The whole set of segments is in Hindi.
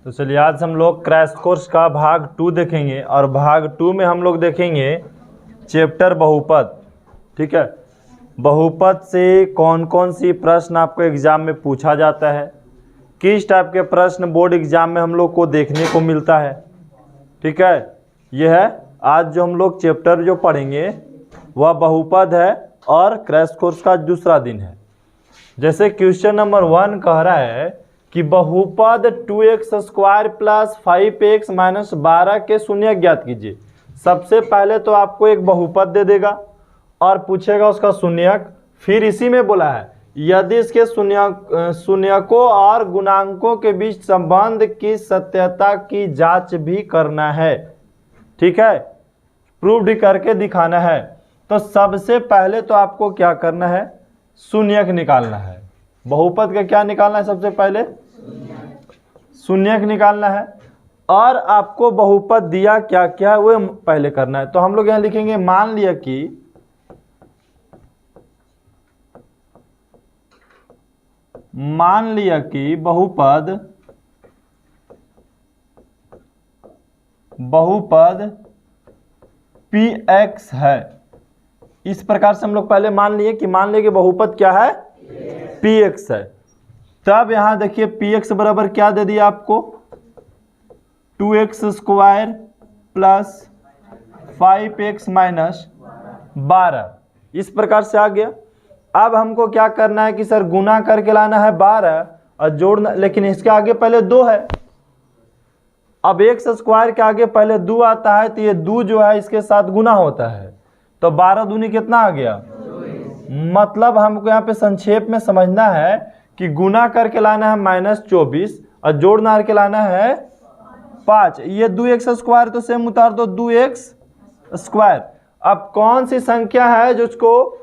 तो चलिए आज हम लोग क्रैश कोर्स का भाग 2 देखेंगे और भाग 2 में हम लोग देखेंगे चैप्टर बहुपद। ठीक है, बहुपद से कौन कौन सी प्रश्न आपको एग्जाम में पूछा जाता है, किस टाइप के प्रश्न बोर्ड एग्जाम में हम लोग को देखने को मिलता है। ठीक है, यह है आज जो हम लोग चैप्टर जो पढ़ेंगे वह बहुपद है और क्रैश कोर्स का दूसरा दिन है। जैसे क्वेश्चन नंबर 1 कह रहा है कि बहुपद 2x² प्लस 5x माइनस 12 के शून्यक ज्ञात कीजिए। सबसे पहले तो आपको एक बहुपद दे देगा और पूछेगा उसका शून्यक। फिर इसी में बोला है यदि इसके शून्यकों और गुणांकों के बीच संबंध की सत्यता की जांच भी करना है। ठीक है, प्रूव करके दिखाना है। तो सबसे पहले तो आपको क्या करना है, शून्यक निकालना है। बहुपद का क्या निकालना है, सबसे पहले शून्यक निकालना है। और आपको बहुपद दिया क्या क्या है वो पहले करना है। तो हम लोग यहाँ लिखेंगे मान लिया कि बहुपद px है। इस प्रकार से हम लोग पहले मान लिए कि बहुपद क्या है, px है। तब यहां देखिए px बराबर क्या दे दिया आपको, 2x² प्लस 5x माइनस 12। इस प्रकार से आ गया। अब हमको क्या करना है कि सर गुना करके लाना है 12 और जोड़ना, लेकिन इसके आगे पहले 2 है। अब x² के आगे पहले 2 आता है तो ये 2 जो है इसके साथ गुना होता है, तो 12 दूनी कितना आ गया। मतलब हमको यहाँ पे संक्षेप में समझना है कि गुना करके लाना है -24 और जोड़ना करके लाना है 5। ये 2x² तो सेम उतार दो 2x²। अब कौन सी संख्या है जो उसको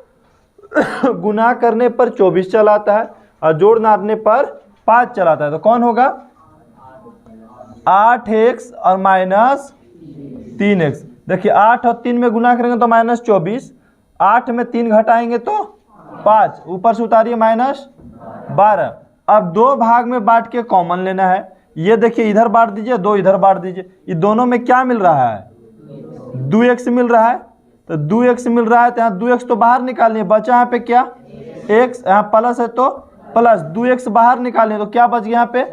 गुना करने पर 24 चलाता है और जोड़ मारने पर 5 चलाता है, तो कौन होगा 8x और -3x। देखिए 8 और 3 में गुना करेंगे तो -24, 8 में 3 घटाएंगे तो 5, ऊपर से उतारिए -12। अब 2 भाग में बांट के कॉमन लेना है। ये देखिए इधर बांट दीजिए, 2 इधर बांट दीजिए। ये दोनों में क्या मिल रहा है, 2x मिल रहा है। तो 2x मिल रहा है तो यहाँ 2x तो बाहर निकालिए, बचा यहाँ पे क्या x, यहाँ प्लस है तो प्लस 2x बाहर निकालिए तो क्या बच गया यहाँ पे,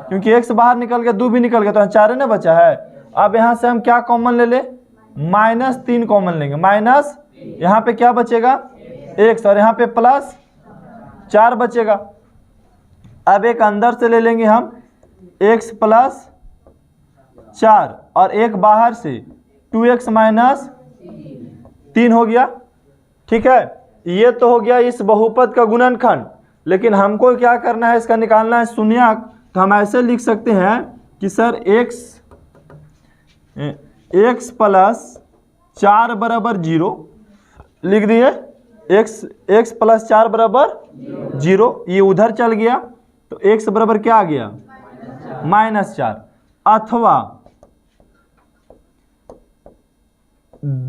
क्योंकि x बाहर निकल गया 2 भी निकल गया तो यहाँ 4 ना बचा है। अब यहाँ से हम क्या कॉमन ले -3 कॉमन लेंगे, माइनस यहाँ पे क्या बचेगा x और यहाँ पे प्लस 4 बचेगा। अब एक अंदर से ले लेंगे हम x प्लस 4 और एक बाहर से 2x माइनस 3 हो गया। ठीक है, ये तो हो गया इस बहुपद का गुणनखंड। लेकिन हमको क्या करना है, इसका निकालना है शून्यक। तो हम ऐसे लिख सकते हैं कि सर x प्लस 4 बराबर 0 लिख दिए। x प्लस 4 बराबर 0, ये उधर चल गया तो x बराबर क्या आ गया -4। अथवा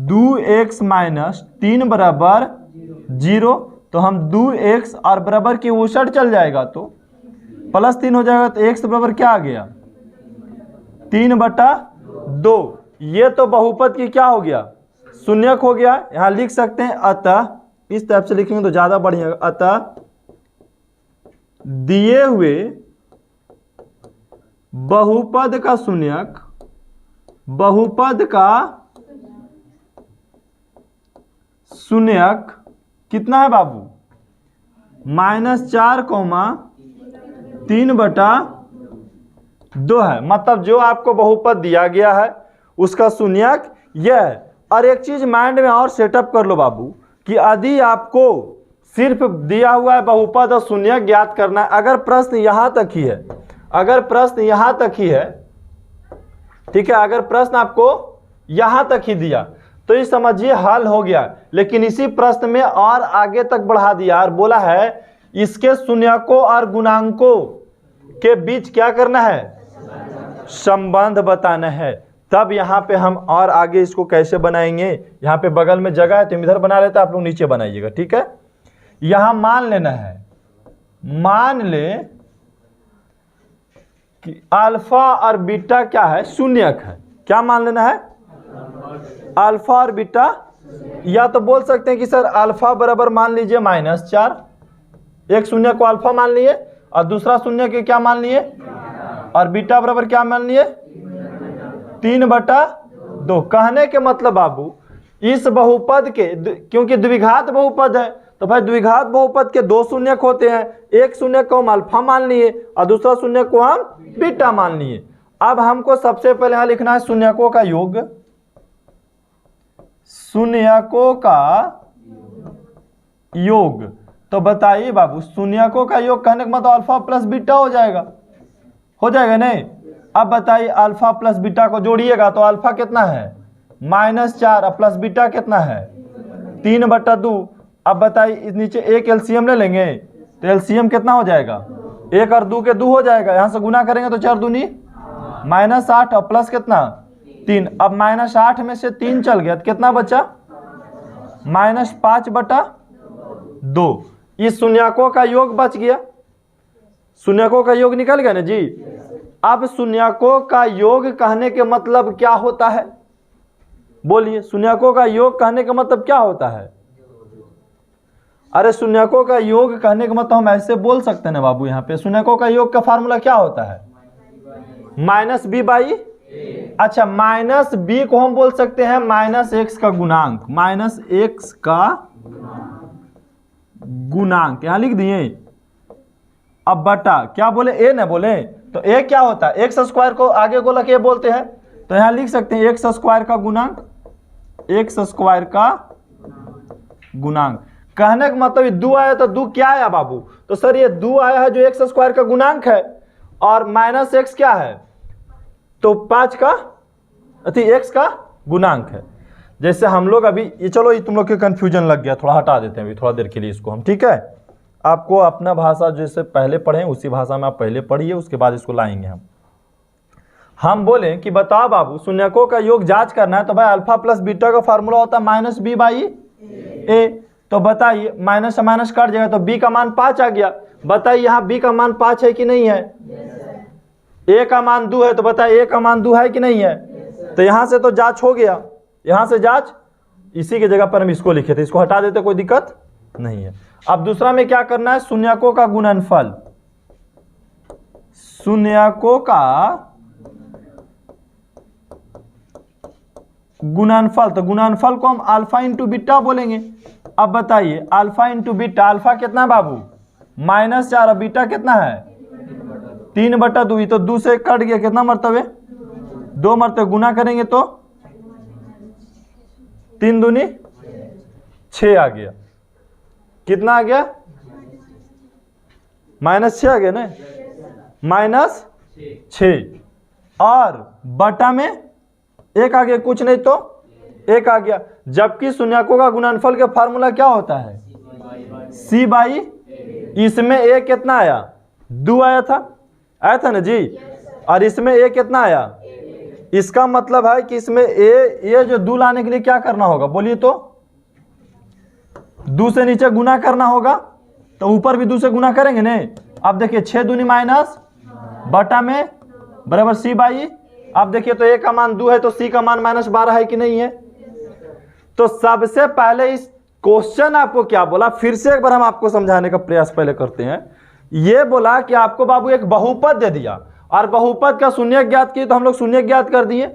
2x माइनस 3 बराबर 0, तो हम 2x और बराबर की उलट चल जाएगा तो +3 हो जाएगा, तो x बराबर क्या आ गया 3/2। ये तो बहुपद की क्या हो गया, शून्यक हो गया। यहां लिख सकते हैं अतः, इस टाइप से लिखेंगे तो ज्यादा बढ़िया। अतः दिए हुए बहुपद का शून्यक, बहुपद का शून्यक कितना है बाबू, -4, 3/2 है। मतलब जो आपको बहुपद दिया गया है उसका शून्यक यह है। और एक चीज माइंड में और सेटअप कर लो बाबू कि यदि आपको सिर्फ दिया हुआ है बहुपद और शून्यक ज्ञात करना है, अगर प्रश्न यहां तक ही है, ठीक है, अगर प्रश्न आपको यहां तक ही दिया तो ये समझिए हल हो गया। लेकिन इसी प्रश्न में और आगे तक बढ़ा दिया और बोला है इसके शून्यकों और गुणांकों के बीच क्या करना है, संबंध बताना है। तब यहाँ पे हम और आगे इसको कैसे बनाएंगे, यहाँ पे बगल में जगह है तो इधर बना लेते, आप लोग नीचे बनाइएगा। ठीक है, यहाँ मान लेना है, मान ले कि अल्फा और बीटा क्या है, शून्यक है। क्या मान लेना है, अल्फा और बीटा। या तो बोल सकते हैं कि सर अल्फा बराबर मान लीजिए -4, एक शून्य को अल्फा मान लिए और दूसरा शून्य के क्या मान लिए, और बीटा बराबर क्या मान लिए, 3/2। कहने के मतलब बाबू इस बहुपद के, क्योंकि द्विघात बहुपद है तो भाई द्विघात बहुपद के दो शून्यक होते हैं, एक शून्य को हम अल्फा मान लिए और दूसरा शून्य को हम बीटा मान लिए। अब हमको सबसे पहले यहां लिखना है शून्यकों का योग, शून्यकों का योग। तो बताइए बाबू शून्यकों का योग कहने का मतलब अल्फा प्लस बीटा हो जाएगा नहीं। अब बताइए अल्फा प्लस बीटा को जोड़िएगा तो अल्फा कितना है -4 और प्लस बीटा कितना है 3/2। अब बताइए नीचे एक एलसीएम ले लेंगे तो एलसीएम कितना हो जाएगा, 1 और 2 के 2 हो जाएगा, यहां से गुना करेंगे तो 4 दूनी -8 और प्लस कितना 3। अब -8 में से 3 चल गया तो कितना बचा, -5/2। इस शून्यकों का योग बच गया, शून्यकों का योग निकल गया ना जी। अब शून्यकों का योग कहने के मतलब क्या होता है, बोलिए शून्यकों का योग कहने का मतलब क्या होता है। अरे शून्यकों का योग कहने का मतलब हम ऐसे बोल सकते हैं ना बाबू, यहाँ पे शून्यकों का योग का फार्मूला क्या होता है, -b/। अच्छा -b को हम बोल सकते हैं -x का गुणांक, -x का गुणांक यहां लिख दिए। अब बटा क्या बोले, a ना बोले तो a क्या होता है, x² को आगे को लगे बोलते हैं, तो यहां लिख सकते हैं x² का गुणांक, x² का गुणांक। कहने का मतलब 2 आया तो 2 क्या आया बाबू, तो सर ये 2 आया है जो x² का गुणांक है, और -x क्या है तो 5 का x का गुणांक है। जैसे हम लोग अभी ये, चलो ये तुम लोग के कंफ्यूजन लग गया, थोड़ा हटा देते हैं अभी थोड़ा देर के लिए इसको हम, ठीक है। आपको अपना भाषा जैसे पहले पढ़े उसी भाषा में आप पहले पढ़िए, उसके बाद इसको लाएंगे हम बोले कि बताओ बाबू शून्यकों का योग जांच करना है तो भाई अल्फा प्लस बीटा का फार्मूला होता है -b/a। तो बताइए माइनस से माइनस कट जाएगा तो b का मान 5 आ गया। बताइए यहाँ b का मान 5 है कि नहीं है, a का मान 2 है, तो बताइए a का मान 2 है कि नहीं है। तो यहाँ से तो जांच हो गया, यहाँ से जांच, इसी की जगह पर हम इसको लिखे थे, इसको हटा देते कोई दिक्कत नहीं है। अब दूसरा में क्या करना है, शून्यकों का गुणनफल, शून्यकों का गुणनफल। तो गुणनफल को हम अल्फा इंटू बीटा बोलेंगे। अब बताइए अल्फा इंटू बीटा, अल्फा कितना बाबू -4 और बीटा कितना है 3/2। तो 2 से कट गया, कितना मरतबे 2 मरतबे, गुना करेंगे तो 3 दूनी 6 आ गया। कितना आ गया -6 आ गया ना, -6 और बटा में 1 आ गया, कुछ नहीं तो 1 आ गया। जबकि शून्यकों का गुणनफल का फार्मूला क्या होता है c/, इसमें a कितना आया 2 आया था ना जी, और इसमें a कितना आया, इसका मतलब है कि इसमें a जो 2 लाने के लिए क्या करना होगा बोलिए, तो 2 से नीचे गुना करना होगा, तो ऊपर भी 2 से गुना करेंगे नहीं। अब देखिए 6 दूनी माइनस बटा में बराबर c/। अब देखिए तो a का मान 2 है तो c का मान -12 है कि नहीं है। तो सबसे पहले इस क्वेश्चन आपको क्या बोला, फिर से एक बार हम आपको समझाने का प्रयास पहले करते हैं। ये बोला कि आपको बाबू एक बहुपद दे दिया और बहुपद का शून्य ज्ञात किए, तो हम लोग शून्य ज्ञात कर दिए।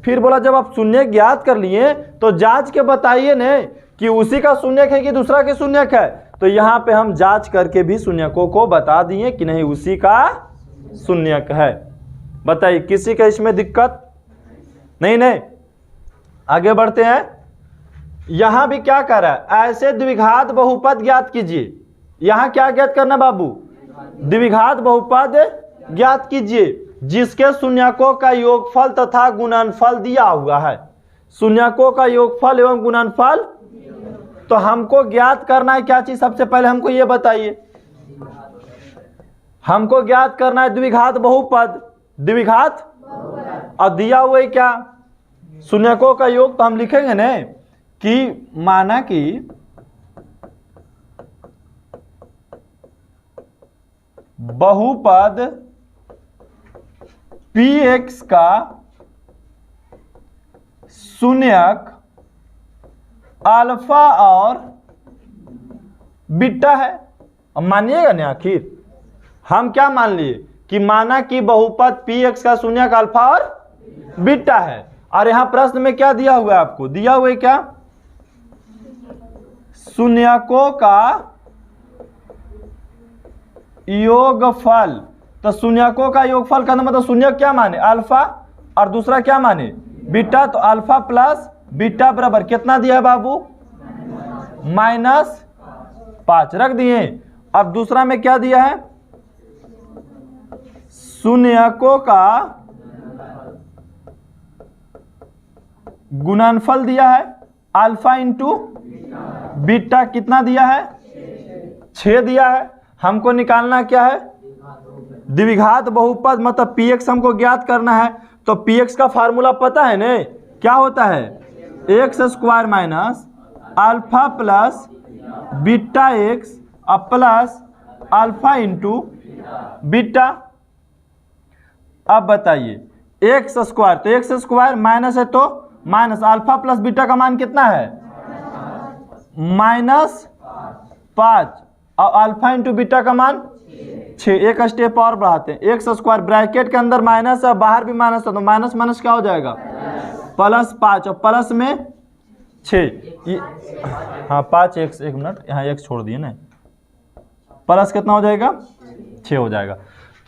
फिर बोला जब आप शून्य ज्ञात कर लिए तो जांच के बताइए न कि उसी का शून्यक है कि दूसरा के शून्यक है। तो यहाँ पे हम जांच करके भी शून्यकों को बता दिए कि नहीं उसी का शून्यक है। बताइए किसी का इसमें दिक्कत नहीं। आगे बढ़ते हैं। यहां भी क्या कर रहा है, ऐसे द्विघात बहुपद ज्ञात कीजिए। यहां क्या ज्ञात करना बाबू, द्विघात बहुपद ज्ञात कीजिए जिसके शून्यकों का योगफल तथा गुणनफल दिया हुआ है। शून्यकों का योगफल एवं गुणनफल, तो हमको ज्ञात करना है क्या चीज, सबसे पहले हमको ये बताइए, हमको ज्ञात करना है द्विघात बहुपद, द्विघात और दिया हुआ है क्या शून्यकों का योग। तो हम लिखेंगे ना कि माना कि बहुपद पी एक्स का शून्यक अल्फा और बीटा है। अब मानिएगा ना, आखिर हम क्या मान लिए कि माना कि बहुपद पी एक्स का शून्यक अल्फा और बीटा है। और यहां प्रश्न में क्या दिया हुआ है, आपको दिया हुआ है क्या, शून्यकों का योगफल। तो शून्यकों का योगफल का मतलब शून्यक क्या माने, अल्फा, और दूसरा क्या माने, बीटा। तो अल्फा प्लस बीटा बराबर कितना दिया है बाबू, -5 रख दिए। अब दूसरा में क्या दिया है, शून्यकों का गुणनफल दिया है, अल्फा इंटू बीटा कितना दिया है, 6 दिया है। हमको निकालना क्या है, द्विघात बहुपद, मतलब पी एक्स हमको ज्ञात करना है। तो पी एक्स का फार्मूला पता है ना, क्या होता है, x square minus alpha plus beta x plus alpha into beta. अब बताइए एक्स स्क्वायर, तो एक्स स्क्वायर माइनस है तो माइनस अल्फा प्लस बीटा का मान कितना है, -5, और अल्फा इंटू बीटा का मान 6। एक स्टेप और बढ़ाते हैं, एक्स स्क्वायर ब्रैकेट के अंदर माइनस है, बाहर भी माइनस है, तो माइनस माइनस क्या हो जाएगा, +5, और प्लस में 6। हाँ 5 एक्स, 1 मिनट यहाँ एक्स छोड़ दिए ना, प्लस कितना हो जाएगा, 6 हो जाएगा।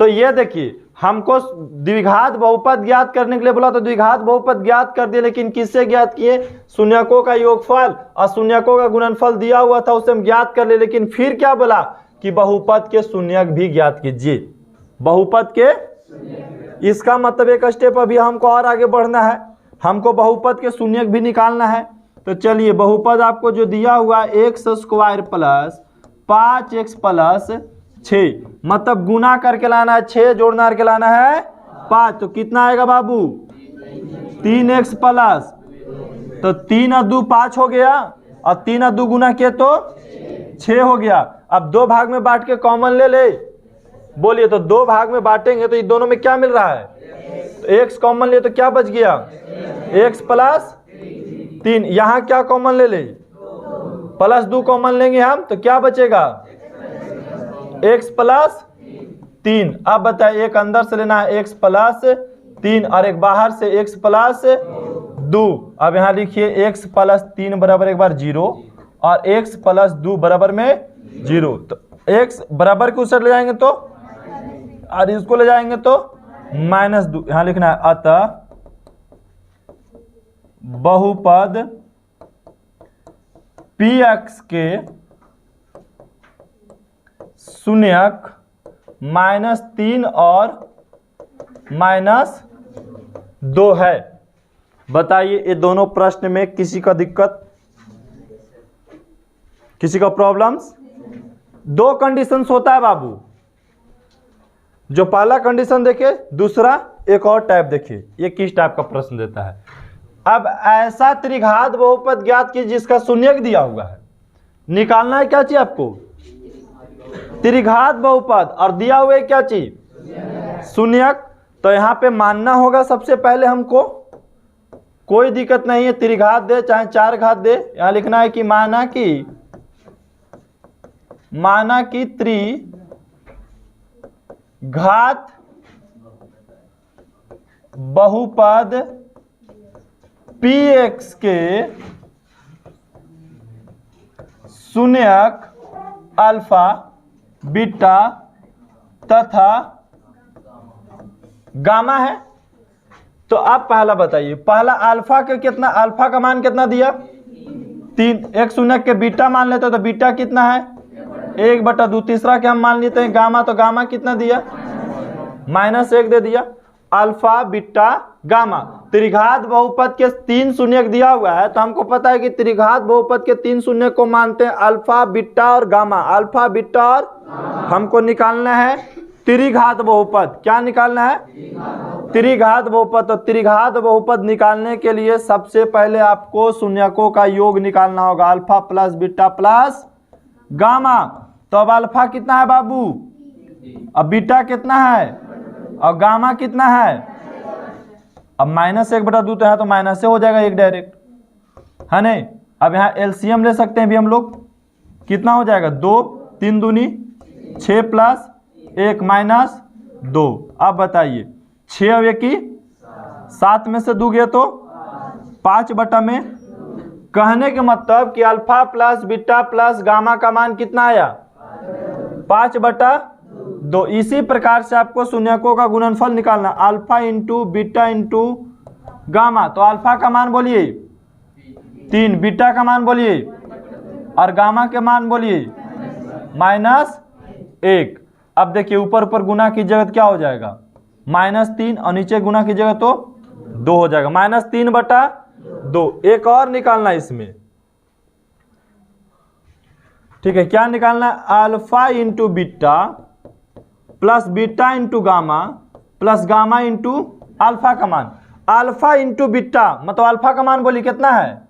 तो ये देखिए हमको द्विघात बहुपद ज्ञात करने के लिए बोला, तो द्विघात बहुपद ज्ञात कर दिए, लेकिन किससे ज्ञात किए, शून्यकों का योगफल और शून्यकों का गुणनफल दिया हुआ था, उससे हम ज्ञात कर लिए। लेकिन फिर क्या बोला कि बहुपद के शून्यक भी ज्ञात कीजिए, बहुपद के, इसका मतलब एक स्टेप अभी हमको और आगे बढ़ना है, हमको बहुपद के शून्यक भी निकालना है। तो चलिए बहुपद आपको जो दिया हुआ x square plus 5x plus 6, मतलब गुना करके लाना है 6, जोड़ना करके लाना है 5, तो कितना आएगा बाबू, 3x प्लस, तो 3 और 2 5 हो गया, और 3 और 2 गुना किए तो 6 हो गया। अब 2 भाग में बांट के कॉमन ले ले, बोलिए, तो 2 भाग में बांटेंगे तो इन दोनों में क्या मिल रहा है, तो x कॉमन ले तो क्या बच गया, x प्लस 3, यहाँ क्या कॉमन ले ले, +2 कॉमन लेंगे हम, तो क्या बचेगा, x प्लस 3। अब बताइए, एक अंदर से लेना है x प्लस 3 और एक बाहर से x प्लस 2। अब यहाँ लिखिए x प्लस 3 बराबर एक बार 0 और x प्लस 2 बराबर में 0। तो x बराबर के उस साइड ले जाएंगे तो, और इसको ले जाएंगे तो -2, यहाँ लिखना है। अतः बहुपद px के शून्यक -3 और -2 है। बताइए ये दोनों प्रश्न में किसी का दिक्कत, किसी का प्रॉब्लम्स? 2 कंडीशंस होता है बाबू, जो पहला कंडीशन देखिए, दूसरा एक और टाइप देखिए, ये किस टाइप का प्रश्न देता है। अब ऐसा त्रिघात बहुपद ज्ञात कीजिए जिसका शून्यक दिया हुआ है, निकालना है क्या चाहिए आपको, त्रिघात बहुपद, और दिया हुआ है क्या चाहिए, शून्यक। तो यहाँ पे मानना होगा सबसे पहले हमको, कोई दिक्कत नहीं है, त्रिघात दे चाहे 4 घात दे, यहाँ लिखना है कि माना कि त्रिघात बहुपद px के शून्यक अल्फा बीटा तथा गामा है। तो आप पहला बताइए, पहला अल्फा के कितना, अल्फा का मान कितना दिया, 3, एक शून्यक के बीटा मान लेते तो बीटा कितना है, 1/2। तीसरा के हम मान लेते हैं गामा, तो गामा कितना दिया, -1 दे दिया। अल्फा बीटा गामा, त्रिघात बहुपद के 3 शून्यक दिया हुआ है, तो हमको पता है कि त्रिघात बहुपद के 3 शून्यक को मानते हैं अल्फा बीटा और गामा, अल्फा बीटा और, हमको निकालना है त्रिघात बहुपद। क्या निकालना है, त्रिघात बहुपद। तो त्रिघात बहुपद निकालने के लिए सबसे पहले आपको शून्यकों का योग निकालना होगा, alpha plus beta plus gamma. तो अब अल्फा कितना है बाबू, अब बीटा कितना है, और गामा कितना है, अब -1/2 तो यहाँ तो माइनस से हो जाएगा एक डायरेक्ट, है नहीं। अब यहाँ एलसीएम ले सकते हैं भी हम लोग, कितना हो जाएगा 2 3 दूनी 6 प्लस 1 माइनस 2। अब बताइए 6 और 1 की 7 में से 2 गया तो 5 बटा में। कहने के मतलब कि alpha plus beta plus gamma का मान कितना आया 5/2। इसी प्रकार से आपको शून्यकों का गुणनफल निकालना, alpha into beta into gamma. तो अल्फा का मान बोलिए 3, बीटा का मान बोलिए और गामा के मान बोलिए -1। अब देखिए ऊपर ऊपर गुना की जगह क्या हो जाएगा -3 और नीचे गुना की जगह तो 2 हो जाएगा, -3/2। एक और निकालना इसमें, ठीक है। क्या निकालना है, alpha into beta plus beta into gamma plus gamma into alpha का मान। अल्फा इंटू बीटा मतलब अल्फा का मान बोली कितना है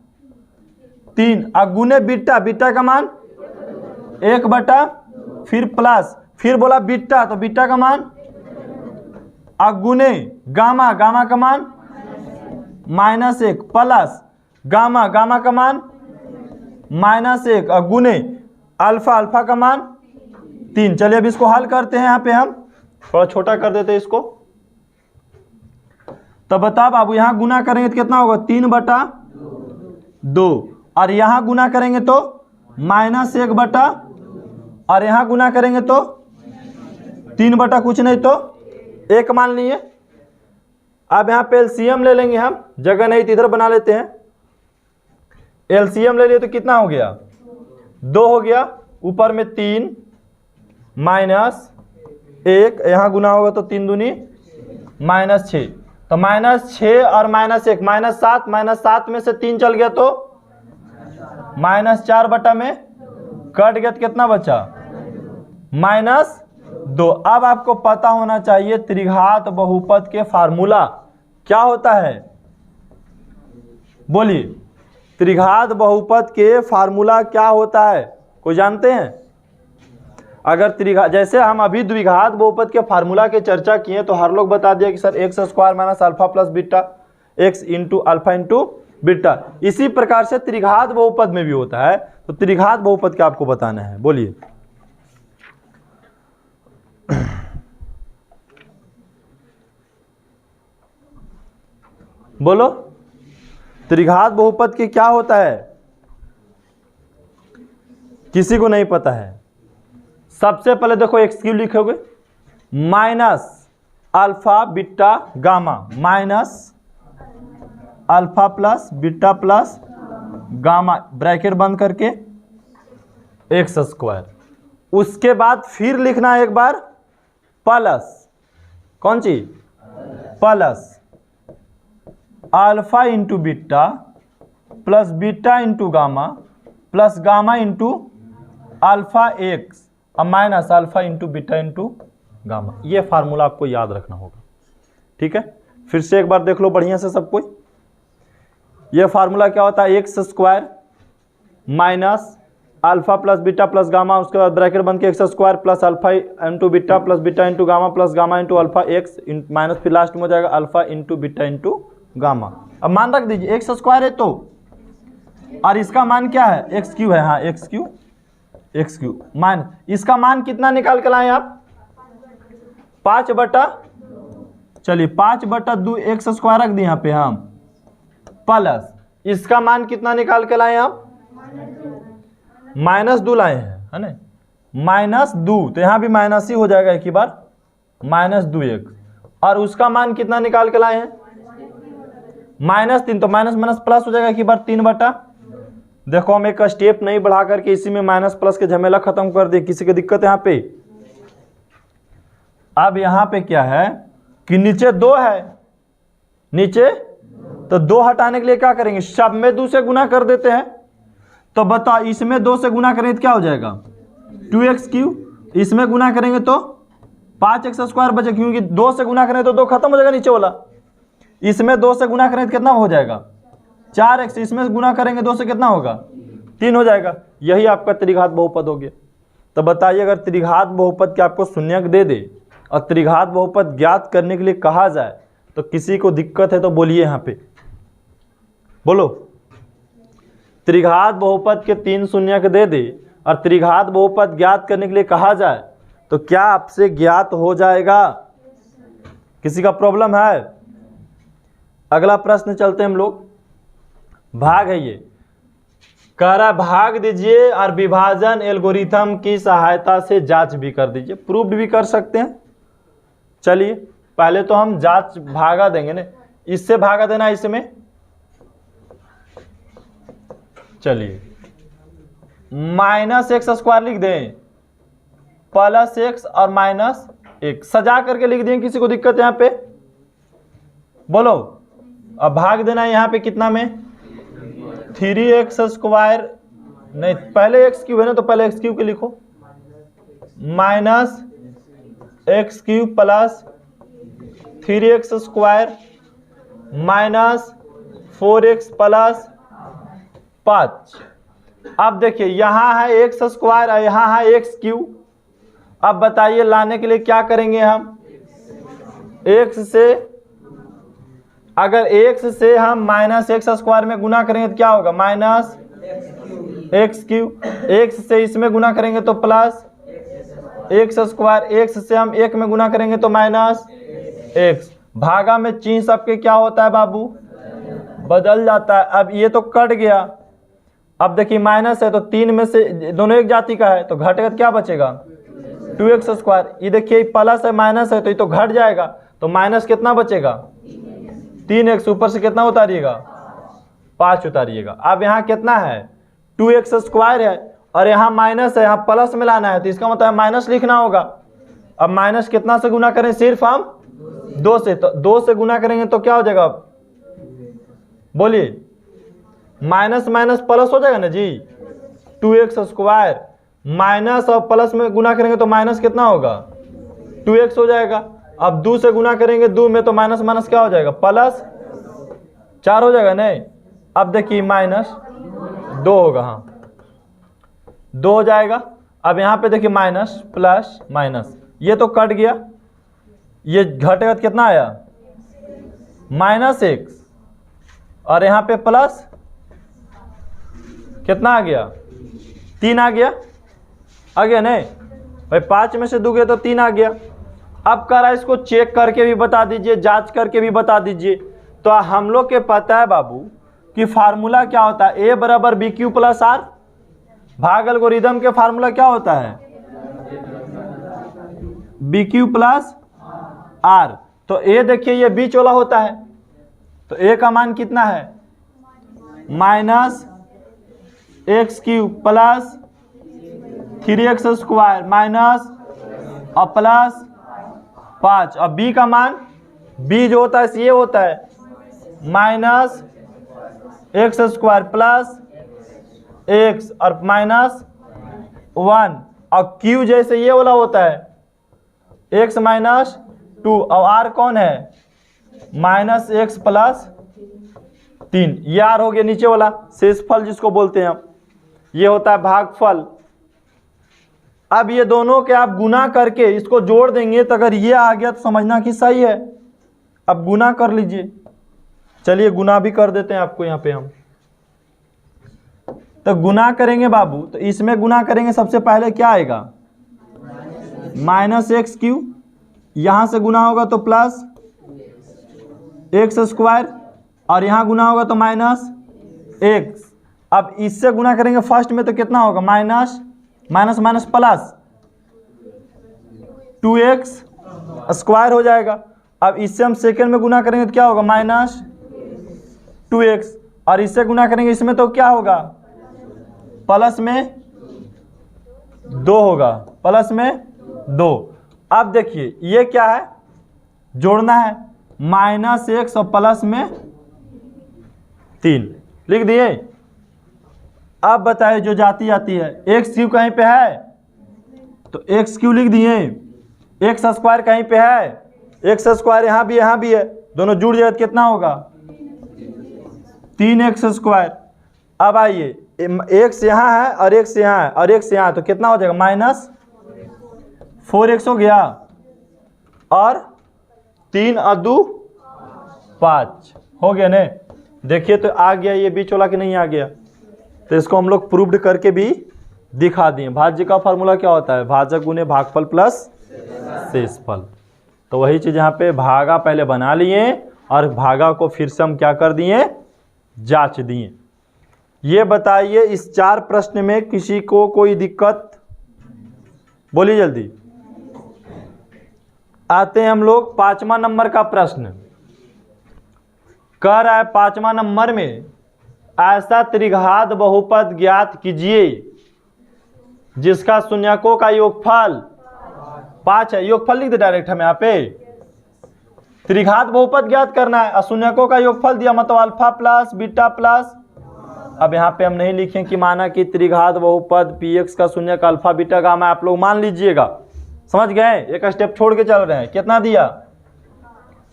3, और गुने बीटा, बीटा का मान 1/, फिर प्लस, फिर बोला बीटा तो बीटा का मान, और गुने गामा, गामा का मान -1 प्लस गामा, गामा का मान -1 और गुने अल्फा, अल्फा का मान 3। चलिए अब इसको हल करते हैं। यहाँ पे हम थोड़ा छोटा कर देते हैं इसको। तो बताओ बाबू यहाँ गुना करेंगे तो कितना होगा 3/2, और यहाँ गुना करेंगे तो -1/, और यहाँ गुना करेंगे तो 3/, कुछ नहीं तो 1 मान लिए। अब यहाँ पे एलसीएम ले लेंगे हम, जगह नहीं तो इधर बना लेते हैं। एलसीएम ले लिए तो कितना हो गया 2 हो गया, ऊपर में 3 -1, यहाँ गुना होगा तो 3 दूनी -6, तो -6 और -1 -7, -7 में से 3 चल गया तो -4 में कट गया तो कितना बचा -2। अब आपको पता होना चाहिए त्रिघात बहुपद के फार्मूला क्या होता है, बोलिए त्रिघात बहुपद के फार्मूला क्या होता है, कोई जानते हैं। अगर त्रिघात, जैसे हम अभी द्विघात बहुपद के फार्मूला की चर्चा किए तो हर लोग बता दिया कि sir x² - alpha plus beta, x into alpha into beta. इसी प्रकार से त्रिघात बहुपद में भी होता है। तो त्रिघात बहुपद क्या आपको बताना है, बोलिए। बोलो त्रिघात बहुपद के क्या होता है, किसी को नहीं पता है। सबसे पहले देखो एक्स³ लिखोगे -alpha beta gamma, -alpha plus beta plus gamma, bracket बंद करके x²। उसके बाद फिर लिखना है एक बार प्लस, कौन सी plus alpha into beta plus beta into gamma plus gamma into alpha x और minus alpha into beta into gamma. ये फार्मूला आपको याद रखना होगा, ठीक है। फिर से एक बार देख लो बढ़िया से सब कोई। ये फार्मूला क्या होता है, x² minus alpha plus beta plus gamma, उसके बाद ब्रैकेट बन के x² plus alpha into beta plus beta into gamma plus gamma into alpha x minus, फिर लास्ट में हो जाएगा alpha into beta into gamma. अब मान रख दीजिए x² है तो, और इसका मान क्या है x³ है, हाँ x³ मान, इसका मान कितना निकाल के लाए आप 5/, चलिए 5/2 x² रख दिए यहाँ पे हम, प्लस इसका मान कितना निकाल के लाए आप -2 लाए हैं, है ना, -2, तो यहाँ भी माइनस ही हो जाएगा एक ही बार, -2x, और उसका मान कितना निकाल के लाए हैं -3, तो माइनस माइनस प्लस हो जाएगा एक ही बार 3/। देखो हम एक स्टेप नहीं बढ़ा करके इसी में माइनस प्लस के झमेला खत्म कर दे, किसी की दिक्कत यहाँ पे। अब यहाँ पे क्या है कि नीचे 2 है, नीचे तो 2 हटाने के लिए क्या करेंगे, सब में 2 से गुना कर देते हैं। तो बताओ इसमें 2 से गुना करेंगे तो क्या हो जाएगा 2x³, इसमें गुना करेंगे तो 5x² बचे, क्योंकि 2 से गुना करेंगे तो 2 खत्म हो जाएगा नीचे वाला। इसमें 2 से गुना करेंगे तो कितना हो जाएगा 4x, इसमें गुना करेंगे 2 से कितना होगा 3 हो जाएगा। यही आपका त्रिघात बहुपद हो गया। तो बताइए अगर त्रिघात बहुपद के आपको शून्यक दे दे और त्रिघात बहुपद ज्ञात करने के लिए कहा जाए तो किसी को दिक्कत है तो बोलिए यहाँ पे, बोलो। त्रिघात बहुपद के 3 शून्यक दे दे और त्रिघात बहुपद ज्ञात करने के लिए कहा जाए तो क्या आपसे ज्ञात हो जाएगा? किसी का प्रॉब्लम है? अगला प्रश्न चलते हम लोग। भाग है, ये कह रहा भाग दीजिए और विभाजन एल्गोरिथम की सहायता से जांच भी कर दीजिए। प्रूफ भी कर सकते हैं। चलिए पहले तो हम जांच भागा देंगे ना, इससे भागा देना इसमें। चलिए -x² लिख दें, +x और -1 सजा करके लिख दें। किसी को दिक्कत है यहाँ पे? बोलो। अब भाग देना है यहाँ पे कितना में? 3x², नहीं पहले x³ है ना, तो पहले x³ के लिखो, -x³ plus 3x² -4x plus 5। अब देखिए यहाँ है x² और यहाँ है x³। अब बताइए लाने के लिए क्या करेंगे हम? x से, अगर x से हम -x² में गुना करेंगे तो क्या होगा? -x³। x से इसमें गुना करेंगे तो प्लस x²। x से हम 1 में गुना करेंगे तो -x। भागा में चिन्ह सबके क्या होता है बाबू? बदल जाता है। अब ये तो कट गया। अब देखिए माइनस है तो 3 में से दोनों एक जाति का है तो घटेगा तो क्या बचेगा? 2x²। ये देखिए प्लस है माइनस है तो ये तो घट जाएगा, तो माइनस कितना बचेगा? 3x। ऊपर से कितना उतारिएगा? 5 उतारिएगा। अब यहाँ कितना है? 2x² है और यहाँ माइनस है, यहाँ प्लस में लाना है तो इसका मतलब माइनस लिखना होगा। अब माइनस कितना से गुना करें? सिर्फ हम 2 से, तो 2 से गुना करेंगे तो क्या हो जाएगा? बोलिए। माइनस माइनस प्लस हो जाएगा ना जी। 2x² माइनस और प्लस में गुना करेंगे तो माइनस कितना होगा? 2x हो जाएगा। अब 2 से गुना करेंगे 2 में तो माइनस माइनस क्या हो जाएगा? +4 हो जाएगा। नहीं, अब देखिए -2 होगा, हाँ 2 हो जाएगा। अब यहाँ पे देखिए माइनस प्लस माइनस, ये तो कट गया, ये घटेगा तो कितना आया? -x और यहाँ पे प्लस कितना आ गया? 3 आ गया। आ गया नहीं भाई? 5 में से 2 गए तो 3 आ गया। अब कह रहा है इसको चेक करके भी बता दीजिए, जांच करके भी बता दीजिए। तो हम लोग के पता है बाबू कि फार्मूला क्या होता है? A बराबर BQ प्लस R। भाग एल्गोरिथम के फार्मूला क्या होता है? BQ plus R। तो A देखिए ये बीच वाला होता है, तो A का मान कितना है? -x³ प्लस 3x² माइनस और प्लस 5। और B का मान, B जो होता है ये होता है -x² प्लस x और -1। और Q जैसे ये वाला होता है x -2 और R कौन है? -x plus 3। ये R हो गया नीचे वाला शेषफल जिसको बोलते हैं हम, ये होता है भागफल। अब ये दोनों के आप गुना करके इसको जोड़ देंगे तो अगर ये आ गया तो समझना कि सही है। अब गुना कर लीजिए। चलिए गुना भी कर देते हैं आपको यहाँ पे हम। तो गुना करेंगे बाबू, तो इसमें गुना करेंगे सबसे पहले क्या आएगा? -x³। यहाँ से गुना होगा तो प्लस x² और यहाँ गुना होगा तो -x। अब इससे गुना करेंगे फर्स्ट में तो कितना होगा? माइनस माइनस प्लस 2x² हो जाएगा। अब इससे हम सेकेंड में गुना करेंगे तो क्या होगा? -2x। और इससे गुना करेंगे इसमें तो क्या होगा? प्लस में 2 होगा, +2। अब देखिए ये क्या है? जोड़ना है, -x और प्लस में 3 लिख दिए। अब बताइए जो जाती आती है, x³ कहीं पे है तो x³ लिख दिए, x² कहीं पे है, x² यहाँ भी है, दोनों जुड़ जाए तो कितना होगा? 3x²। अब आइए x यहाँ है और x यहाँ है और x यहाँ, तो कितना हो जाएगा? -4x हो गया और 3 और 2 5 हो गया ने। देखिए तो आ गया ये बीच वाला कि नहीं आ गया, तो इसको हम लोग प्रूव्ड करके भी दिखा दिए। भाज्य का फार्मूला क्या होता है, भाजक गुने भागफल प्लस शेषफल। तो वही चीज़ यहाँ पे भागा पहले बना लिए और भागा को फिर से हम क्या कर दिए, जांच दिए। ये बताइए इस 4 प्रश्न में किसी को कोई दिक्कत, बोलिए जल्दी। आते हैं हम लोग 5वां नंबर का प्रश्न। कह रहा है 5वां नंबर में ऐसा त्रिघात बहुपद ज्ञात कीजिए जिसका शून्यकों का योगफल 5 है। योगफल लिख दे डायरेक्ट हम यहाँ पे। त्रिघात बहुपद ज्ञात करना है, शून्यकों का योगफल दिया मतलब अल्फा प्लस बीटा प्लस। अब यहाँ पे हम नहीं लिखें कि माना कि त्रिघात बहुपद px का शून्यक अल्फा बीटा गामा, आप लोग मान लीजिएगा, समझ गए। एक स्टेप छोड़ के चल रहे हैं। कितना दिया,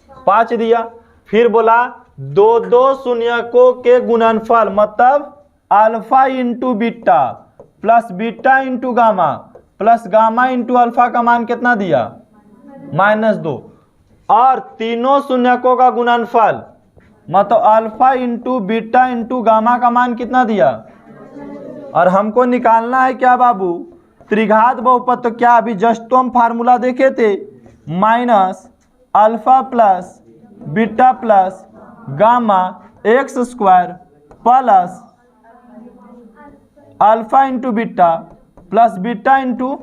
5 दिया। फिर बोला दो दो शून्यकों के गुणनफल मतलब alpha into beta plus beta into gamma plus gamma into alpha का मान कितना दिया, -2। और तीनों शून्यकों का गुणनफल मतलब alpha into beta into gamma का मान कितना दिया। और हमको निकालना है क्या बाबू, त्रिघात बहुपद। तो क्या अभी जस्ट तो हम फार्मूला देखे थे, minus alpha plus beta plus gamma x square plus alpha into beta plus beta into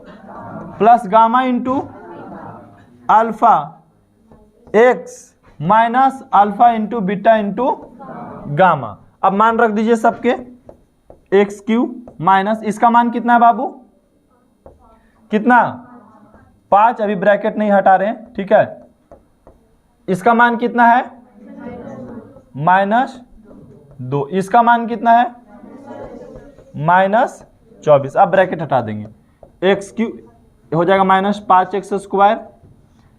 plus gamma into alpha x minus alpha into beta into gamma. अब मान रख दीजिए सबके, एक्स क्यू माइनस इसका मान कितना है बाबू, कितना 5। अभी ब्रैकेट नहीं हटा रहे हैं, ठीक है। इसका मान कितना है -2। इसका मान कितना है -24। अब ब्रैकेट हटा देंगे, एक्स क्यू हो जाएगा -5x स्क्वायर,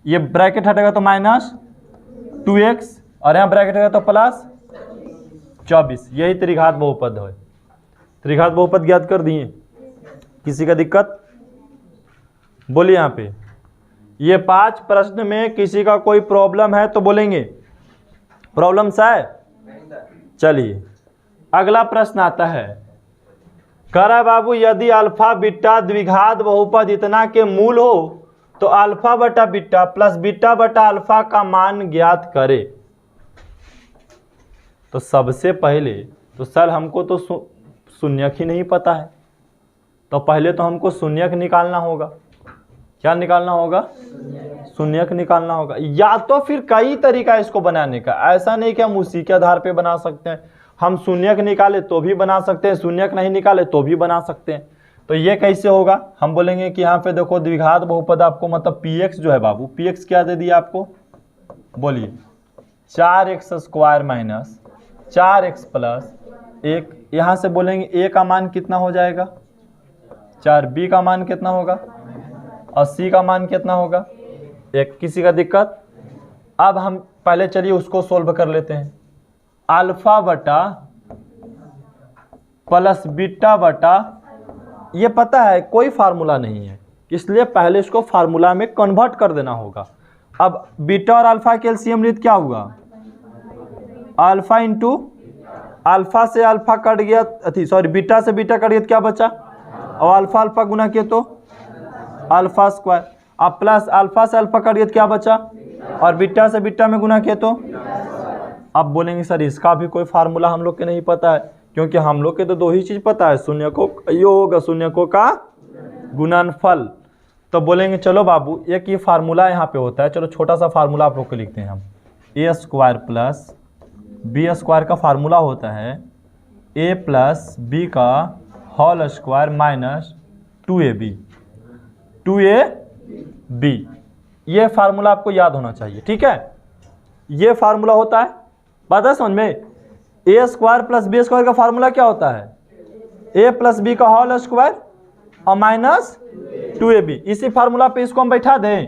ये ब्रैकेट हटेगा तो -2x और यहाँ ब्रैकेट हटेगा तो +24। यही त्रिघात बहुपद है। त्रिघात बहुपद ज्ञात कर दिए। किसी का दिक्कत, बोलिए। यहाँ पे ये 5 प्रश्न में किसी का कोई प्रॉब्लम है तो बोलेंगे, प्रॉब्लम है। चलिए अगला प्रश्न आता है। कह रहा है बाबू यदि अल्फा बीटा द्विघात बहुपद इतना के मूल हो तो अल्फा बटा बीटा प्लस बीटा बटा अल्फा का मान ज्ञात करे। तो सबसे पहले तो सर हमको तो शून्यक ही नहीं पता है, तो पहले तो हमको शून्यक निकालना होगा। क्या निकालना होगा, शून्यक निकालना होगा। या तो फिर कई तरीका इसको बनाने का, ऐसा नहीं कि हम उसी के आधार पे बना सकते हैं। हम शून्यक निकाले तो भी बना सकते हैं, शून्यक नहीं निकाले तो भी बना सकते हैं। तो ये कैसे होगा, हम बोलेंगे कि यहाँ पे देखो द्विघात बहुपद आपको मतलब px जो है बाबू, px क्या दे दिया आपको, बोलिए 4x square minus 4x plus 1। यहाँ से बोलेंगे a का मान कितना हो जाएगा 4, b का मान कितना होगा और c का मान कितना होगा 1। किसी का दिक्कत। अब हम पहले चलिए उसको सोल्व कर लेते हैं। अल्फा बटा प्लस बीटा बटा, ये पता है कोई फार्मूला नहीं है, इसलिए पहले इसको फार्मूला में कन्वर्ट कर देना होगा। अब बीटा और अल्फा के एलसीएम लीजिए, क्या हुआ अल्फा इंटू अल्फा से अल्फा कट गया, सॉरी बीटा से बीटा कट गया तो क्या बचा, और अल्फा अल्फा गुना किया तो अल्फा स्क्वायर। अब प्लस अल्फा से अल्फा कट गया तो क्या बचा, और बीटा से बीटा में गुना किया तो। अब बोलेंगे सर इसका भी कोई फार्मूला हम लोग के नहीं पता है, क्योंकि हम लोग के तो 2 ही चीज़ पता है, शून्यकों का योग, शून्यकों का गुणनफल। तो बोलेंगे चलो बाबू एक ये फार्मूला यहाँ पे होता है, चलो छोटा सा फार्मूला आप लोग को लिखते हैं हम। ए स्क्वायर प्लस बी स्क्वायर का फार्मूला होता है a प्लस बी का होल स्क्वायर माइनस 2ab। ये फार्मूला आपको याद होना चाहिए, ठीक है। ये फार्मूला होता है, बात है समझ में। ए स्क्वायर प्लस बी स्क्वायर का फार्मूला क्या होता है, a प्लस बी का होल स्क्वायर और माइनस 2ab। इसी फार्मूला पे इसको हम बैठा दें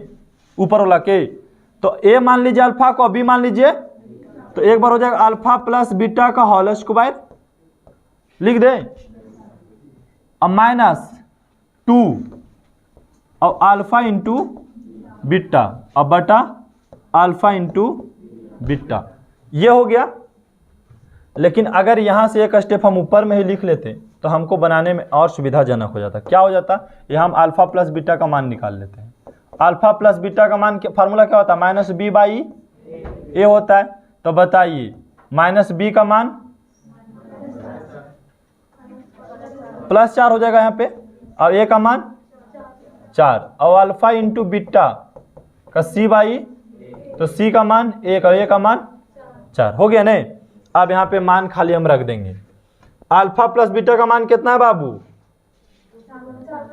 ऊपर वाला के, तो a मान लीजिए अल्फा को, b मान लीजिए, तो एक बार हो जाएगा अल्फा प्लस बीटा का होल स्क्वायर लिख दें, और माइनस 2 और अल्फा इंटू बीटा और बटा अल्फा इंटू बीटा। ये हो गया। लेकिन अगर यहाँ से एक स्टेप हम ऊपर में ही लिख लेते तो हमको बनाने में और सुविधाजनक हो जाता। क्या हो जाता, ये हम अल्फा प्लस बीटा का मान निकाल लेते हैं। अल्फा प्लस बीटा का मान फार्मूला क्या होता है, माइनस बी बाई ए होता है। तो बताइए माइनस बी का मान प्लस 4 हो जाएगा यहाँ पे, और ए का मान 4, और अल्फा इंटू बीटा का सी बाई, तो सी का मान 1 और ए का मान 4 हो गया नहीं। अब यहाँ पे मान खाली हम रख देंगे। अल्फा प्लस बीटा का मान कितना है बाबू,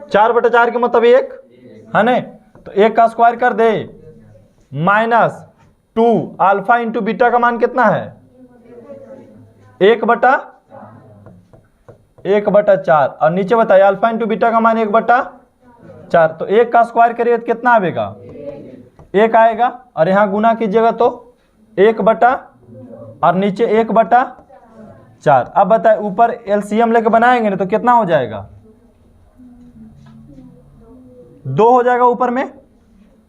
4/4 के मतलब 1 है नहीं। तो 1 का स्क्वायर कर दे, माइनस 2 अल्फा इंटू बीटा का मान कितना है 1/4, और नीचे बताइए अल्फा इंटू बीटा का मान 1/4। तो 1 का स्क्वायर करिए तो कितना आएगा 1 आएगा, और यहाँ गुना कीजिएगा तो 1/, और नीचे 1/4। अब बताए ऊपर एलसीएम लेके बनाएंगे ना तो कितना हो जाएगा 2 हो जाएगा ऊपर में,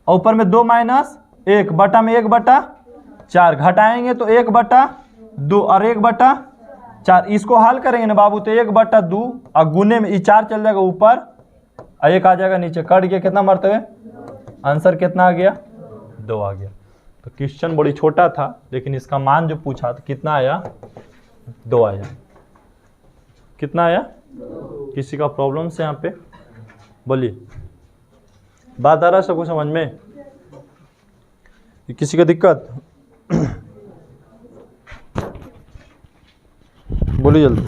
और ऊपर में 2 माइनस 1 बटा में 1/4 घटाएंगे तो 1/2 और 1/4। इसको हल करेंगे ना बाबू तो 1/2, और गुने में 4 चल जाएगा ऊपर और 1 आ जाएगा नीचे, कट गया कितना मरतबे, आंसर कितना आ गया 2 आ गया। तो क्वेश्चन बड़ी छोटा था लेकिन इसका मान जो पूछा तो कितना आया 2 आया। कितना आया, किसी का प्रॉब्लम से यहाँ पे बोलिए, बात आ रहा है सबको समझ में, किसी का दिक्कत बोलिए जल्दी।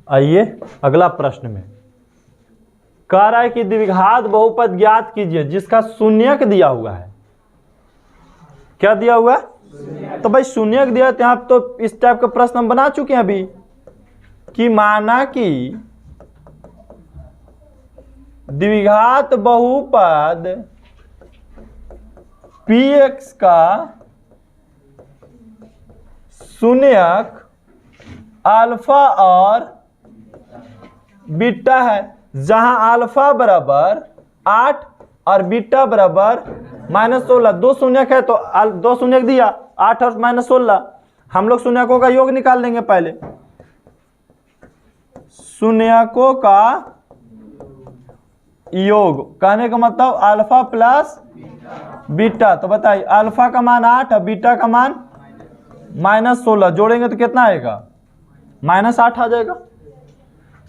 आइए अगला प्रश्न में कह रहा है कि द्विघात बहुपद ज्ञात कीजिए जिसका शून्यक दिया हुआ है। क्या दिया हुआ है, तो भाई शून्यक दिया तो यहाँ तो इस टाइप का प्रश्न हम बना चुके हैं अभी, कि माना कि द्विघात बहुपद px का शून्यक अल्फा और बीटा है, जहां अल्फा बराबर 8 और बीटा बराबर -16। 2 शून्यक है तो 2 शून्यक दिया 8 और -16। हम लोग शून्यकों का योग निकाल लेंगे पहले। शून्यकों का योग कहने का मतलब अल्फा प्लस बीटा। तो बताइए अल्फा का मान 8 और बीटा का मान -16, जोड़ेंगे तो कितना आएगा -8 आ जाएगा।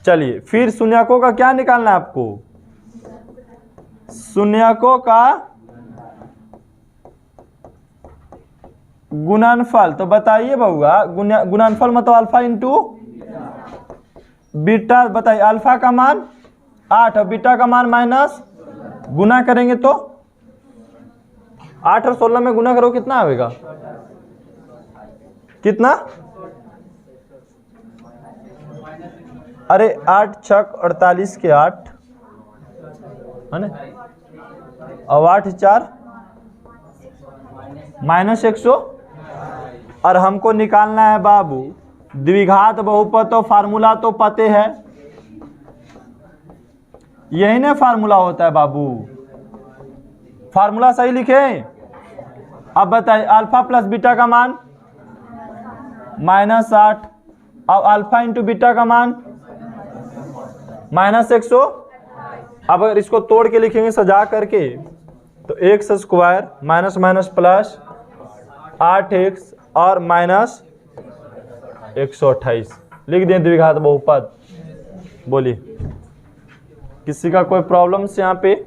चलिए फिर शून्यकों का क्या निकालना है आपको, शून्यकों का गुणनफल। तो बताइए बहुआ गुणनफल मतलब अल्फा इंटू बीटा। बताइए अल्फा का मान 8 और बीटा का मान माइनस, गुना करेंगे तो 8 और 16 में गुना करो कितना आएगा, कितना, अरे 8 छक 48 के 8 है ना, और 8 4 -100। और हमको निकालना है बाबू द्विघात बहुपद। तो फार्मूला तो पते है, यही ना फार्मूला होता है बाबू, फार्मूला सही लिखे। अब बताइए अल्फा प्लस बीटा का मान -8 और अल्फा इंटू बीटा का मान -100। अब अगर इसको तोड़ के लिखेंगे सजा करके तो x square minus minus plus 8x और -128 लिख दें द्विघात बहुपद। बोलिए किसी का कोई प्रॉब्लम से यहाँ पे,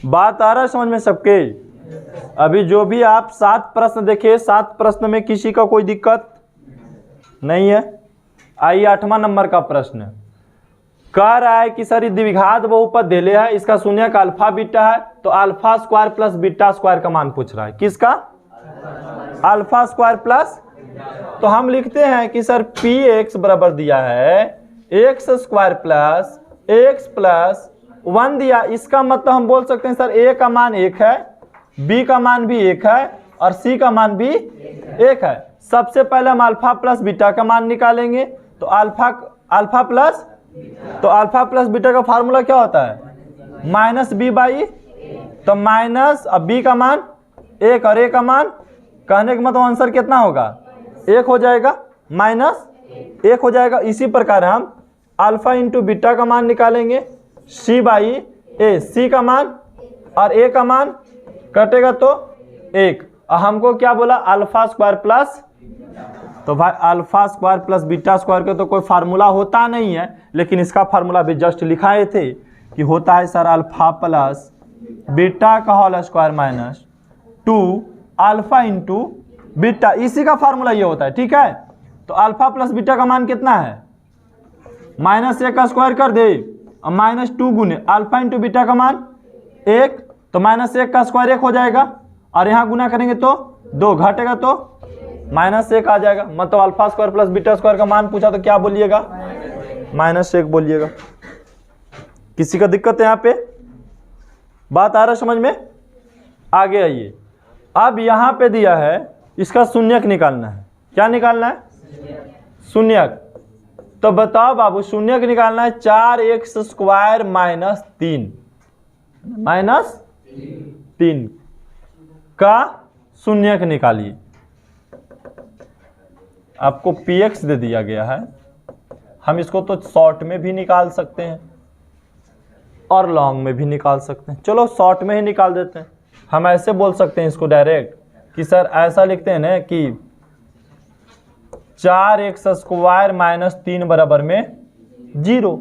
बात आ रहा है समझ में सबके। अभी जो भी आप 7 प्रश्न देखे, 7 प्रश्न में किसी का कोई दिक्कत नहीं है। आइए 8वां नंबर का प्रश्न कह रहा है कि सर द्विघात बहुपद दिले है, इसका शून्यक अल्फा बीटा है, तो alpha square plus beta square का मान पूछ रहा है। किसका, अल्फा स्क्वायर प्लस। तो हम लिखते हैं कि सर पी एक्स बराबर दिया है x square plus x plus 1 दिया। इसका मतलब हम बोल सकते हैं सर ए का मान 1 है, बी का मान भी 1 है और सी का मान भी 1 है। सबसे पहले हम अल्फा प्लस बीटा का मान निकालेंगे। तो अल्फा प्लस बीटा का फार्मूला क्या होता है, -b/। तो तो माइनस, अब बी का मान 1 और ए का मान, कहने का मतलब आंसर कितना होगा 1 हो जाएगा, माइनस 1 हो जाएगा। इसी प्रकार हम अल्फा इंटू बीटा का मान निकालेंगे, सी बाई ए, सी का मान और ए का मान कटेगा तो 1। और हमको क्या बोला अल्फा स्क्वायर प्लस, तो भाई alpha square plus beta square का तो कोई फार्मूला होता नहीं है, लेकिन इसका फार्मूला भी जस्ट लिखाए थे कि होता है सर अल्फा प्लस बीटा का whole square minus 2 alpha into beta, इसी का फार्मूला ये होता है। ठीक है, तो अल्फा प्लस बीटा का मान कितना है, -1 का स्क्वायर कर दे और -2 गुने अल्फा इंटू बीटा का मान 1, तो -1 का स्क्वायर 1 हो जाएगा और यहाँ गुना करेंगे तो 2, घटेगा तो -1 आ जाएगा। मतलब alpha square plus beta square का मान पूछा तो क्या बोलिएगा -1 बोलिएगा। किसी का दिक्कत है यहाँ पे, बात आ रहा समझ में? आगे आइए, अब यहाँ पे दिया है इसका शून्यक निकालना है। क्या निकालना है? शून्यक। तो बताओ बाबू, शून्यक निकालना है 4x स्क्वायर -3 का शून्यक निकालिए। आपको px दे दिया गया है, हम इसको तो शॉर्ट में भी निकाल सकते हैं और लॉन्ग में भी निकाल सकते हैं। चलो शॉर्ट में ही निकाल देते हैं। हम ऐसे बोल सकते हैं इसको डायरेक्ट कि सर ऐसा लिखते हैं ना कि 4x स्क्वायर -3 बराबर में 0।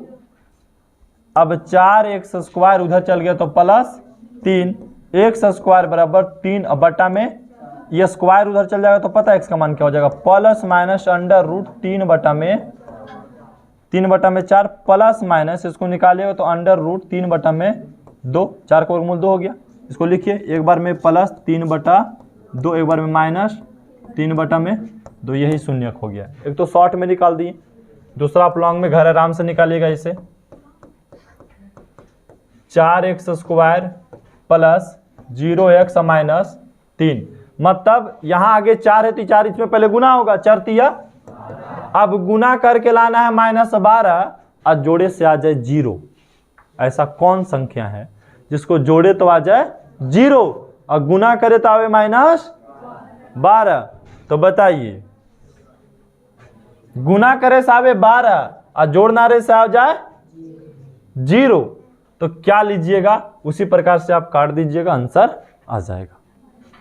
अब 4x स्क्वायर उधर चल गया तो +3, x स्क्वायर बराबर 3 अब बटा में ये स्क्वायर उधर चल जाएगा तो पता है x का मान क्या हो जाएगा, प्लस माइनस √3 बटा में 4 प्लस माइनस इसको निकालिएगा तो √3 बटा में 2, 4 का वर्गमूल 2 हो गया। इसको लिखिए, एक बार में +3 बटा 2, एक बार में -3 बटा में 2, यही शून्यक हो गया। एक तो शॉर्ट में निकाल दिए, दूसरा आप लॉन्ग में घर आराम से निकालिएगा। इसे 4x स्क्वायर प्लस 0x -3, मतलब यहाँ आगे 4 है तो 4 इसमें पहले गुना होगा, 4 तिया, अब गुना करके लाना है -12 और जोड़े से आ जाए 0। ऐसा कौन संख्या है जिसको जोड़े तो आ जाए 0 और गुना करे तो आवे -12? तो बताइए, गुना करे से आवे 12 और जोड़ना रे से आ जाए 0, तो क्या लीजिएगा उसी प्रकार से आप काट दीजिएगा, आंसर आ जाएगा।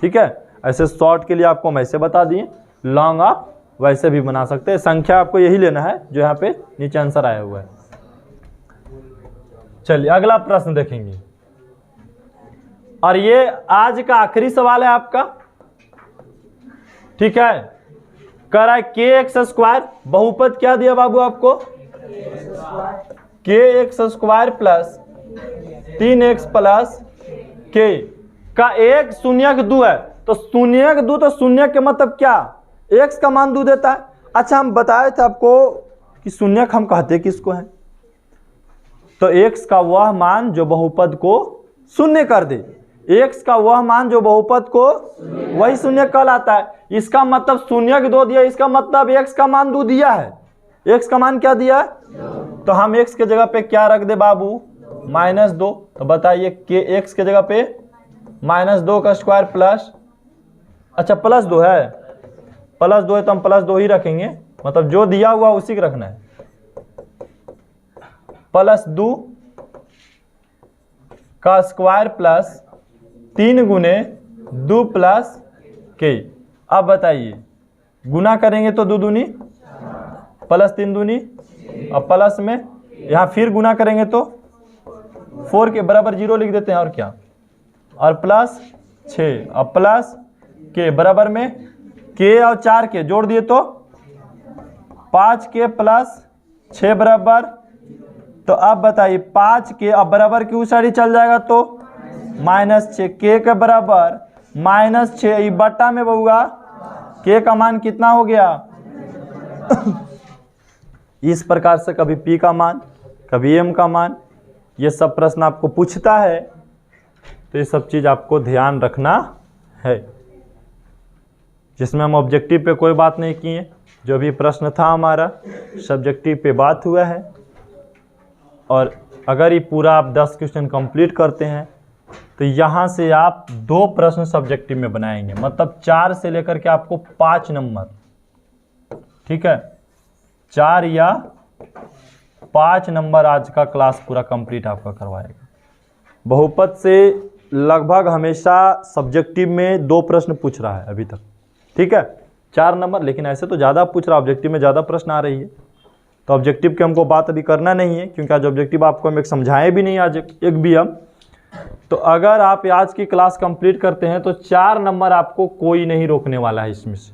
ठीक है, ऐसे शॉर्ट के लिए आपको हम ऐसे बता दिए, लॉन्ग आप वैसे भी बना सकते हैं। संख्या आपको यही लेना है जो यहाँ पे नीचे आंसर आया हुआ है। चलिए अगला प्रश्न देखेंगे, और ये आज का आखिरी सवाल है आपका। ठीक है, कह रहा है kx स्क्वायर, बहुपद क्या दिया बाबू आपको, kx square plus 3x plus k का एक शून्यक 2 है। तो शून्यक 2, तो शून्यक के मतलब क्या, x का मान 2 देता है। अच्छा, हम बताए थे आपको कि शून्यक हम कहते किसको हैं, तो x का वह मान जो बहुपद को शून्य कर दे, x का वह मान जो बहुपद को वही शून्यक कहलाता है। इसका मतलब शून्यक 2 दिया, इसका मतलब x का मान 2 दिया है। x का मान क्या दिया है, तो हम x के जगह पे क्या रख दे बाबू, -2। तो बताइए कि x के जगह पे -2 का स्क्वायर प्लस, अच्छा +2 है, +2 है तो हम +2 ही रखेंगे, मतलब जो दिया हुआ उसी को रखना है। +2 का स्क्वायर प्लस 3 गुने 2 प्लस k। अब बताइए, गुना करेंगे तो 2 दूनी +3 दूनी, अब प्लस में यहाँ फिर गुना करेंगे तो 4 के बराबर 0 लिख देते हैं, और क्या, और प्लस 6, अब प्लस के बराबर में k और 4 के जोड़ दिए तो 5k प्लस 6 बराबर, तो अब बताइए 5k अब बराबर की उस साइड चल जाएगा तो -6, k के बराबर -6 बट्टा में बहुआ k का मान कितना हो गया इस प्रकार से कभी p का मान, कभी m का मान, ये सब प्रश्न आपको पूछता है, तो ये सब चीज़ आपको ध्यान रखना है। जिसमें हम ऑब्जेक्टिव पे कोई बात नहीं किए, जो भी प्रश्न था हमारा सब्जेक्टिव पे बात हुआ है। और अगर ये पूरा आप 10 क्वेश्चन कंप्लीट करते हैं तो यहाँ से आप 2 प्रश्न सब्जेक्टिव में बनाएंगे, मतलब 4 से लेकर के आपको 5 नंबर, ठीक है, 4 या 5 नंबर आज का क्लास पूरा कंप्लीट आपका करवाएगा। बहुपद से लगभग हमेशा सब्जेक्टिव में 2 प्रश्न पूछ रहा है अभी तक, ठीक है, 4 नंबर, लेकिन ऐसे तो ज़्यादा पूछ रहा है, ऑब्जेक्टिव में ज़्यादा प्रश्न आ रही है। तो ऑब्जेक्टिव की हमको बात अभी करना नहीं है, क्योंकि आज ऑब्जेक्टिव आपको हम एक समझाए भी नहीं आज एक भी हम। तो अगर आप आज की क्लास कंप्लीट करते हैं तो 4 नंबर आपको कोई नहीं रोकने वाला है इसमें से,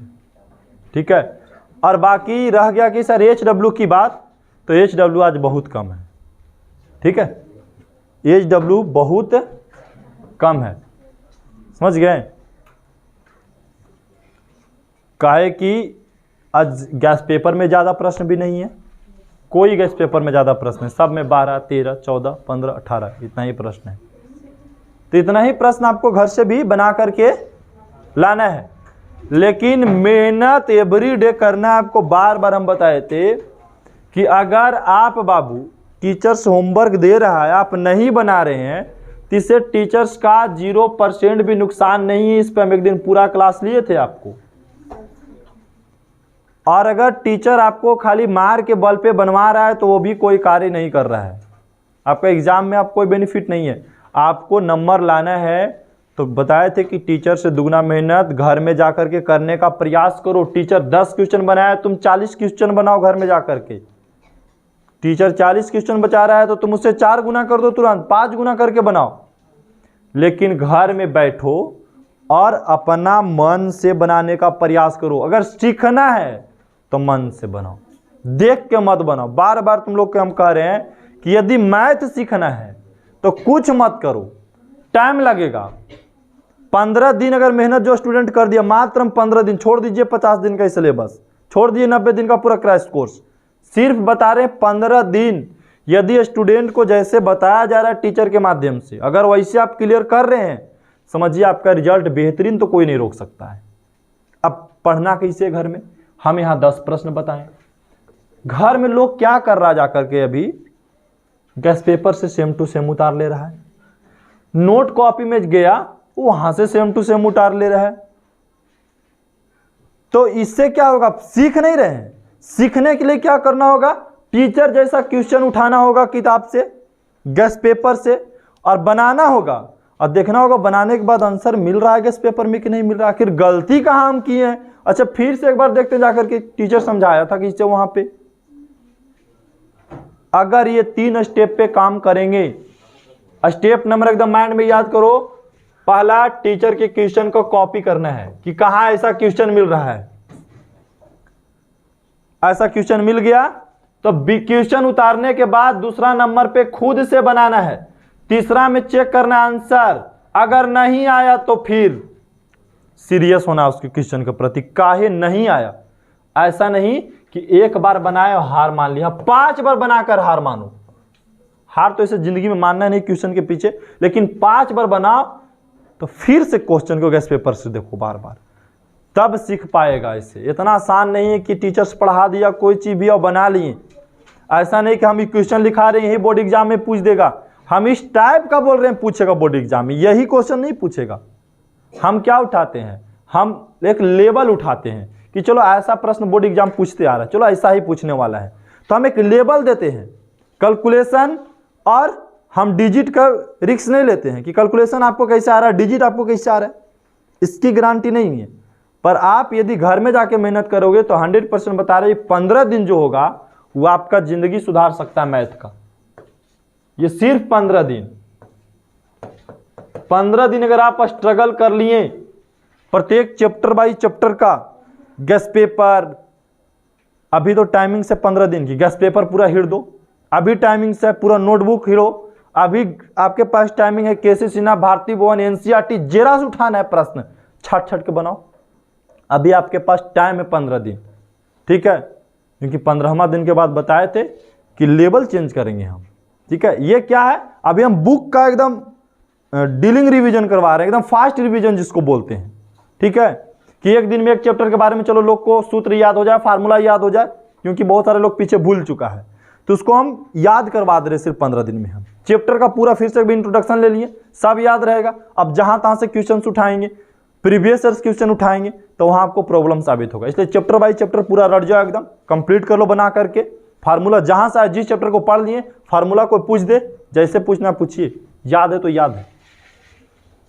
ठीक है। और बाकी रह गया कि सर HW की बात, तो HW आज बहुत कम है, ठीक है, HW बहुत कम है, समझ गए। काहे कि आज गैस पेपर में ज़्यादा प्रश्न भी नहीं है, कोई गैस पेपर में ज़्यादा प्रश्न है, सब में 12, 13, 14, 15, 18 इतना ही प्रश्न है। तो इतना ही प्रश्न आपको घर से भी बना करके लाना है, लेकिन मेहनत एवरीडे करना है। आपको बार बार हम बताए थे कि अगर आप बाबू टीचर्स होमवर्क दे रहा है, आप नहीं बना रहे हैं, तो इससे टीचर्स का 0% भी नुकसान नहीं है। इस पर हम एक दिन पूरा क्लास लिए थे आपको। और अगर टीचर आपको खाली मार के बल पे बनवा रहा है तो वो भी कोई कार्य नहीं कर रहा है, आपका एग्जाम में आपको कोई बेनिफिट नहीं है। आपको नंबर लाना है तो बताए थे कि टीचर से दुगना मेहनत घर में जाकर के करने का प्रयास करो। टीचर 10 क्वेश्चन बनाया, तुम 40 क्वेश्चन बनाओ घर में जाकर के। टीचर 40 क्वेश्चन बचा रहा है तो तुम उससे 4 गुना कर दो, तुरंत 5 गुना करके बनाओ। लेकिन घर में बैठो और अपना मन से बनाने का प्रयास करो। अगर सीखना है तो मन से बनाओ, देख के मत बनाओ। बार बार तुम लोग को हम कह रहे हैं कि यदि मैथ सीखना है तो कुछ मत करो, टाइम लगेगा। 15 दिन अगर मेहनत जो स्टूडेंट कर दिया, मात्र हम 15 दिन छोड़ दीजिए, 50 दिन का सिलेबस छोड़ दीजिए, 90 दिन का पूरा क्रैश कोर्स, सिर्फ बता रहे 15 दिन। यदि स्टूडेंट को जैसे बताया जा रहा है टीचर के माध्यम से, अगर वैसे आप क्लियर कर रहे हैं, समझिए आपका रिजल्ट बेहतरीन, तो कोई नहीं रोक सकता है। अब पढ़ना कैसे घर में, हम यहाँ 10 प्रश्न बताएं। घर में लोग क्या कर रहा जाकर के, अभी गैस पेपर से सेम टू सेम उतार ले रहा है, नोट कॉपी में गया वहां से सेम टू सेम उतार ले रहा है। तो इससे क्या होगा, सीख नहीं रहे हैं। सीखने के लिए क्या करना होगा, टीचर जैसा क्वेश्चन उठाना होगा किताब से, गैस पेपर से, और बनाना होगा और देखना होगा बनाने के बाद आंसर मिल रहा है गैस पेपर में कि नहीं मिल रहा, आखिर गलती कहां हम किए हैं। अच्छा फिर से एक बार देखते जाकर के टीचर समझाया था कि इससे वहां पे। अगर ये 3 स्टेप पे काम करेंगे, स्टेप नंबर एकदम माइंड में याद करो, पहला टीचर के क्वेश्चन को कॉपी करना है कि कहां ऐसा क्वेश्चन मिल रहा है। ऐसा क्वेश्चन मिल गया तो क्वेश्चन उतारने के बाद दूसरा नंबर पे खुद से बनाना है। तीसरा में चेक करना आंसर, अगर नहीं आया तो फिर सीरियस होना उसके क्वेश्चन के प्रति, काहे नहीं आया। ऐसा नहीं कि एक बार बनाए और हार मान लिया, 5 बार बनाकर हार मानो। हार तो इसे जिंदगी में मानना नहीं क्वेश्चन के पीछे, लेकिन 5 बार बनाओ तो फिर से क्वेश्चन को गैस पेपर से देखो बार बार, तब सीख पाएगा। इसे इतना आसान नहीं है कि टीचर्स पढ़ा दिया कोई चीज भी और बना लिए। ऐसा नहीं कि हम क्वेश्चन लिखा रहे हैं यही बोर्ड एग्जाम में पूछ देगा, हम इस टाइप का बोल रहे हैं पूछेगा बोर्ड एग्जाम में, यही क्वेश्चन नहीं पूछेगा। हम क्या उठाते हैं, हम एक लेवल उठाते हैं कि चलो ऐसा प्रश्न बोर्ड एग्जाम पूछते आ रहा है, चलो ऐसा ही पूछने वाला है, तो हम एक लेवल देते हैं कैलकुलेशन, और हम डिजिट का रिस्क नहीं लेते हैं कि कैलकुलेशन आपको कैसे आ रहा है, डिजिट आपको कैसे आ रहा है, इसकी गारंटी नहीं है। पर आप यदि घर में जाके मेहनत करोगे तो 100% बता रहे 15 दिन जो होगा वो आपका जिंदगी सुधार सकता है मैथ का। ये सिर्फ 15 दिन, 15 दिन अगर आप स्ट्रगल कर लिए प्रत्येक चैप्टर बाई चैप्टर का, गैस पेपर अभी तो टाइमिंग से 15 दिन की गैस पेपर पूरा हिड़ दो, अभी टाइमिंग से पूरा नोटबुक हिड़ो, अभी आपके पास टाइमिंग है केसी सिन्हा, भारती भवन, एनसीईआरटी, जेरास उठाना है प्रश्न, छट छट के बनाओ। अभी आपके पास टाइम है 15 दिन, ठीक है, क्योंकि 15वां दिन के बाद बताए थे कि लेवल चेंज करेंगे हम, ठीक है। ये क्या है, अभी हम बुक का एकदम डीलिंग रिवीजन करवा रहे हैं, एकदम फास्ट रिवीजन जिसको बोलते हैं, ठीक है, कि एक दिन में एक चैप्टर के बारे में चलो लोग को सूत्र याद हो जाए, फार्मूला याद हो जाए, क्योंकि बहुत सारे लोग पीछे भूल चुका है। तो उसको हम याद करवा दे रहे सिर्फ 15 दिन में। हम चैप्टर का पूरा फिर से भी इंट्रोडक्शन ले लिए, सब याद रहेगा। अब जहां तहां से क्वेश्चन उठाएंगे, प्रीवियस ईयर क्वेश्चन उठाएंगे, तो वहां आपको प्रॉब्लम साबित होगा। इसलिए चैप्टर बाई चैप्टर पूरा रट जाओ, एकदम कंप्लीट कर लो बना करके। फार्मूला जहां से जिस चैप्टर को पढ़ लिए, फार्मूला को पूछ दे, जैसे पूछना पूछिए, याद है तो याद है।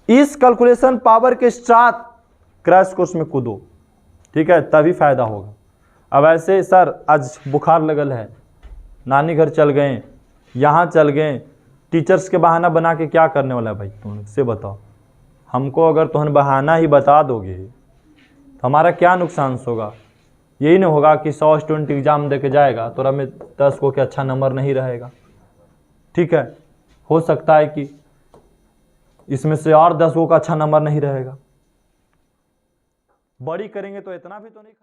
इस कैलकुलेशन पावर के साथ क्रैश कोर्स में कूदो, ठीक है, तभी फायदा होगा। अब ऐसे सर आज बुखार लगल है, नानी घर चल गए, यहाँ चल गए, टीचर्स के बहाना बना के क्या करने वाला है भाई, तुम से बताओ। हमको अगर तुम बहाना ही बता दोगे तो हमारा क्या नुकसान होगा? यही नहीं होगा कि 100 स्टूडेंट एग्जाम दे के जाएगा तो हमें 10 को के अच्छा नंबर नहीं रहेगा, ठीक है। हो सकता है कि इसमें से और 10 को का अच्छा नंबर नहीं रहेगा। बड़ी करेंगे तो इतना भी तो नहीं।